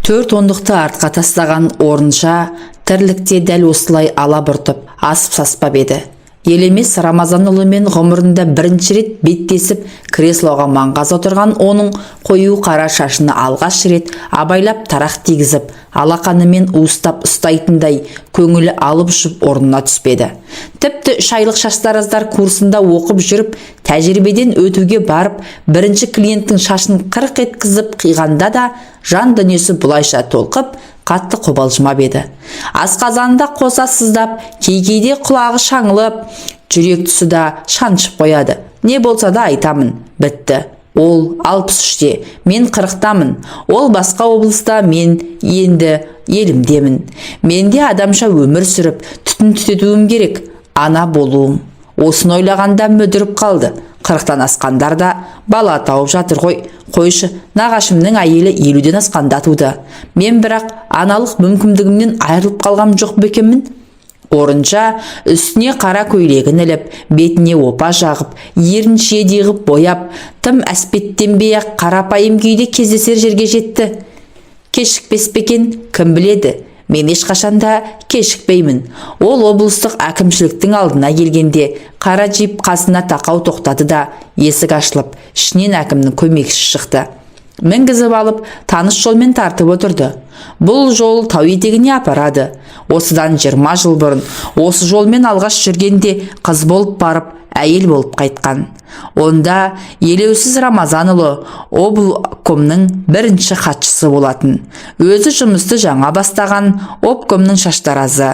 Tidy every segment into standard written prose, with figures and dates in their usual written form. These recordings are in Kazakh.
4 ондықты артқа тастаған орынша тірлікте дәл осылай ала бұртып асып саспап еді. Елемес Рамазанұлымен ғұмырында бірінші рет беттесіп креслоға маңғаз отырған оның қою қара шашыны алғаш рет абайлап тарақ тигізіп, алақанымен уыстап ұстайтындай көңілі алып ұшып орнына түспеді. Тіпті 3 айлық шаштараздар курсында оқып жүріп, тәжірибеден өтуге барып, бірінші клиенттің шашын қырқ еткізіп қиғанда да жан дүниесі бұлайша толқып, қатты қобалжымап еді. Асқазанында қоса сыздап, кейде құлағы шаңылып, жүрек тұсы да шаншып қояды. Не болса да айтамын, бітті. Ол 63-те, мен 40-тамын. Ол басқа облыста, мен енді елімдемін. Менде адамша өмір сүріп, түтін түтетуім керек, ана болуым. Осыны ойлағанда мүдіріп қалды. 40-тан асқандар да бала тауып жатыр ғой. Қойшы, нағашымның әйелі 50-ден асқанда туды. Мен бірақ аналық мүмкіндігімнен айырылып қалғам жоқ бекеммін. Орынша үстіне қара көйлегін іліп, бетіне опа жағып, ерін шиедей ғып бояп, тым әспеттенбей-ақ қарапайым күйде кездесер жерге жетті. Кешікпес пе екен, кім біледі? Мен ешқашанда кешікпеймін. Ол облыстық әкімшіліктің алдына келгенде қара джип қасына тақау тоқтады да, есік ашылып, ішінен әкімнің көмекшісі шықты. Мінгізіп алып, таныс жолмен тартып отырды. Бұл жол тау етегіне апарады. Осыдан 20 жыл бұрын осы жолмен алғаш жүргенде қыз болып барып, әйел болып қайтқан. Онда Елеусіз Рамазанұлы облкомның бірінші хатшысы болатын. Өзі жұмысты жаңа бастаған обкомның шаштаразы.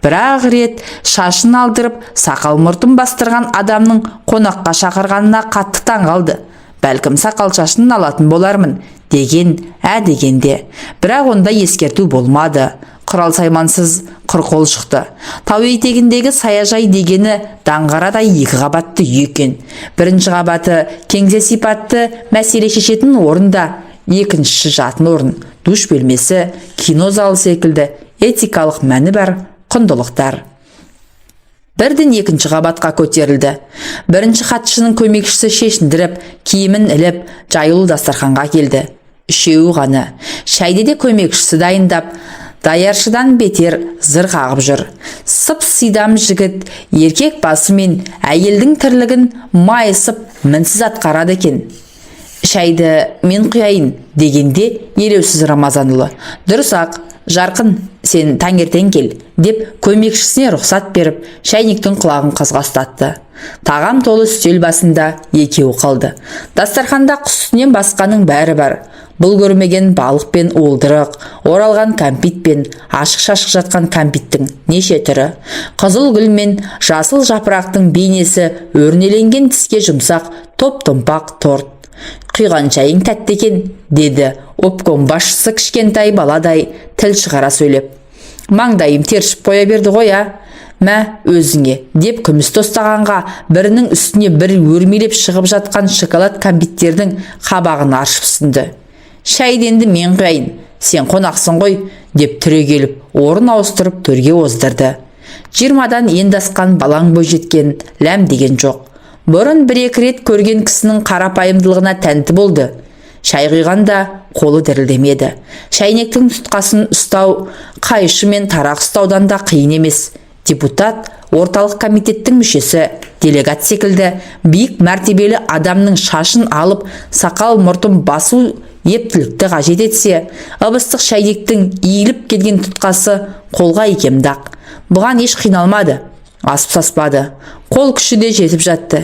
Бірақ рет шашын алдырып, сақал мұртын бастырған адамның қонаққа шақырғанына қатты таңғалды. Бәлкім сақал шашын алатын болармын деген дегенде. Бірақ онда ескерту болмады. Құрал саймансыз қырқол шықты. Тау етегіндегі саяжай дегені даңғарадай 2 қабатты үй екен. Бірінші қабаты кеңсе сипатты мәселе шешетін орында, екіншісі жатын орын, душ бөлмесі, кино залы секілді этикалық мәні бар құндылықтар. Бірден 2-ші қабатқа көтерілді. Бірінші хатшының көмекшісі шешіндіріп, киімін іліп, жайылу дастарханға келді. 3-еуі ғана. Шайды де көмекшісі дайындап, даяршыдан бетер зыр қағып жүр. Сып-сидам жігіт еркек басы мен әйелдің тірлігін майысып мінсіз атқарады екен. Шайды мен құяйын дегенде Елеусіз Рамазанұлы: дұрыс-ақ, Жарқын, сен таңертең кел, деп көмекшісіне рұқсат беріп, шайнектің құлағын қызға ұстатты. Тағам толы үстел басында екеуі қалды. Дастарханда құс үстінен басқаның бәрі бар. Бұл көрмеген балық пен уылдырық, оралған кәмпит пен ашық-шашық жатқан кәмпиттің неше түрі. Қызыл гүл мен жасыл жапырақтың бейнесі өрнеленген тіске жұмсақ топ-томпақ торт. Құйған шайың тәтті екен, деді обком басшысы кішкентай баладай тіл шығара сөйлеп. Маңдайым тершіп қоя берді ғой, мә өзіңе, деп күміс тостағанға бірінің үстіне бір өрмелеп шығып жатқан шоколад кәмпиттердің қабағын аршып ұсынды. Шайды енді мен құяйын, сен қонақсың ғой, деп түрегеліп, орын ауыстырып төрге оздырды. 20-дан енді асқан балаң бойжеткен ләм деген жоқ. Бұрын 1-2 рет көрген кісінің қарапайымдылығына тәнті болды. Шай құйғанда қолы дірілдемеді. Шайнектің тұтқасын ұстау, қайшы мен тарақ ұстаудан да қиын емес. Депутат, орталық комитеттің мүшесі, делегат секілді биік мәртебелі адамның шашын алып, сақал мұртын басу ептілікті қажет етсе, ыбыстық шайнектің иіліп келген тұтқасы қолға икемдақ. Бұған еш қиналмады, асып саспады. Қол күші де жетіп жатты.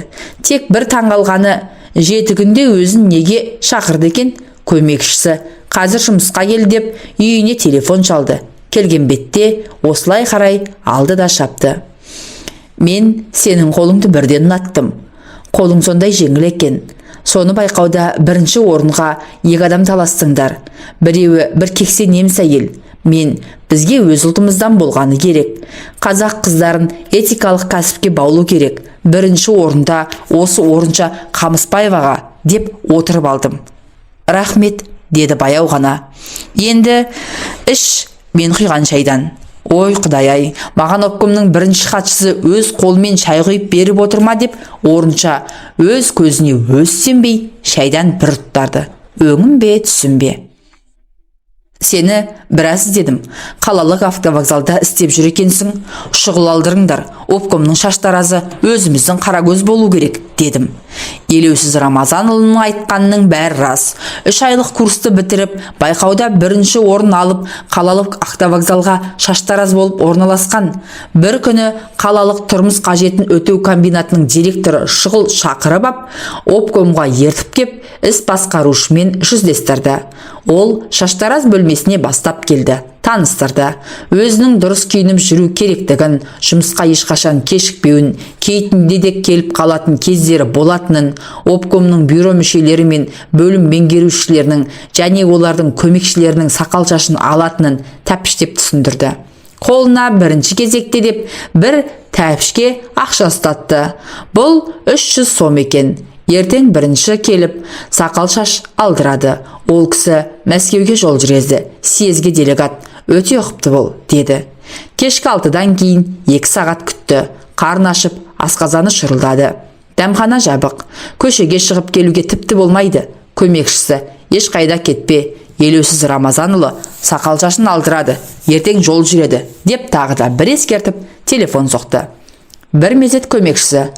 Тек бір таңғалғаны, 7 күнде өзін неге шақырды екен? Көмекшісі қазір жұмысқа кел деп үйіне телефон шалды. Келген бетте осылай қарай алды да шапты. Мен сенің қолыңды бірден ұнаттым. Қолың сондай жеңіл екен. Соны байқауда бірінші орынға 2 адам таластыңдар. Біреуі бір кексе неміс әйел. Мен бізге өз ұлтымыздан болғаны керек. Қазақ қыздарын этикалық кәсіпке баулу керек. Бірінші орында осы орынша Қамысбаеваға деп отырып алдым. Рахмет, деді баяу ғана. Енді іш мен құйған шайдан. Ой құдай-ай, маған обкомның бірінші хатшысы өз қолмен шай құйып беріп отырма деп орынша өз көзіне өз сенбей шайдан бір тұтарды. Өңім бе, түсім бе? Сені біраз іздедім. Қалалық автовокзалда істеп жүр екенсің. Шұғыл алдырыңдар. Обкомның шаштаразы өзіміздің қарагөз болу керек, дедім. Елеусіз Рамазанұлының айтқанының бәрі рас. 3 айлық курсты бітіріп, байқауда 1-ші орын алып, қалалық автовокзалға шаштараз болып орналасқан. Бір күні қалалық тұрмыс қажетін өтеу комбинатының директоры шұғыл шақырып ап, обкомға ертіп кеп, іс басқарушымен жүздестірді. Ол шаштараз бөлмесіне бастап келді, таныстырды. Өзінің дұрыс киініп жүру керектігін, жұмысқа ешқашан кешікпеуін, кейтінде де келіп қалатын кездері болатынын, обкомның бюро мүшелері мен бөлім меңгерушілерінің және олардың көмекшілерінің сақал шашын алатынын тәпіштеп түсіндірді. Қолына бірінші кезекте деп бір тәпішке ақша ұстатты. Бұл 300 сом екен. Ертең бірінші келіп, сақал шаш алдырады. Ол кісі Мәскеуге жол жүреді. Съезге делегат. Өте ұқыпты бол, деді. Кешкі 6-дан кейін 2 сағат күтті. Қарын ашып, асқазаны шырылдады. Дәмхана жабық. Көшеге шығып келуге тіпті болмайды. Көмекшісі: ешқайда кетпе. Елеусіз Рамазанұлы сақал шашын алдырады. Ертең жол жүреді, деп тағы да бір ескертіп, телефон соқты. Бір мезет көмекшісі: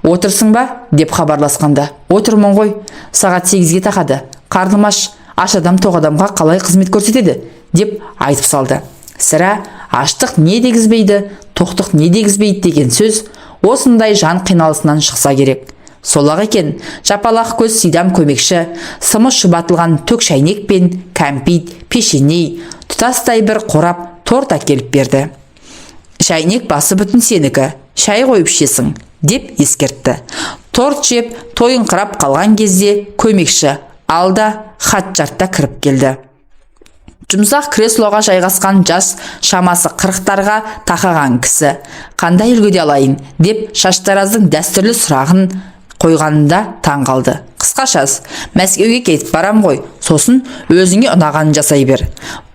отырсың ба, деп хабарласқанда: отырмын ғой, сағат 8-ге тақады. Қарным аш адам тоқ адамға қалай қызмет көрсетеді, деп айтып салды. Сірә аштық не дегізбейді, тоқтық не дегізбейді деген сөз осындай жан қиналысынан шықса керек. Сол-ақ екен, жапалақ көз сидам көмекші сымы шұбатылған төк шәйнек пен кәмпит, пешеней, тұтастай бір қорап торт әкеліп берді. Шәйнек басы бүтін сенікі, шай қойып ішесің, деп ескертті. Торт жеп тойыңқырап қалған кезде көмекші алда хат жартта кіріп келді. Жұмсақ креслоға жайғасқан жас, шамасы 40-тарға тақаған кісі: қандай үлгіде алайын, деп шаштараздың дәстүрлі сұрағын қойғанында таң қалды. Қысқашасы, Мәскеуге кетіп барам ғой, сосын өзіңе ұнағанын жасай бер.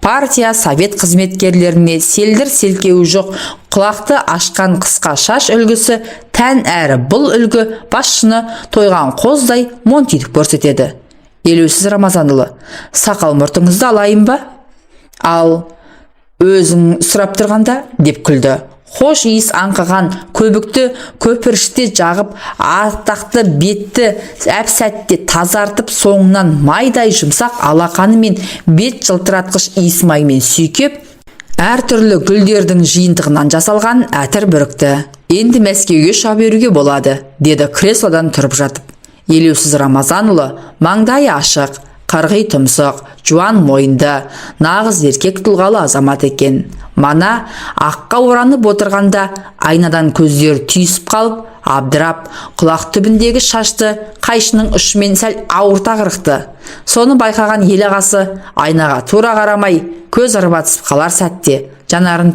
Партия, совет қызметкерлеріне селдір селкеуі жоқ, құлақты ашқан қысқа шаш үлгісі тән әрі бұл үлгі басшыны тойған қоздай монтитіп көрсетеді. Елеусіз Рамазанұлы: сақал мұртыңызды алайын ба? Ал өзің сұрап тұрғанда, деп күлді. Хош иіс аңқыған көбікті көпірште жағып, артақты бетті әп-сәтте тазартып, соңынан майдай жұмсақ алақаны мен бет жылтыратқыш иіс маймен сүйкеп, әртүрлі гүлдердің жиынтығынан жасалған әтір бүрікті. Енді Мәскеуге ұша беруге болады, деді креслодан тұрып жатып. Елеусіз Рамазанұлы маңдайы ашық, қырғи тұмсық, жуан мойынды, нағыз еркек тұлғалы азамат екен. Мана аққа оранып отырғанда айнадан көздері түйісіп қалып, абдырап, құлақ түбіндегі шашты қайшының ұшымен сәл ауырта қырықты. Соны байқаған ел ағасы айнаға тура қарамай көз ырбатысып қалар сәтте жанарын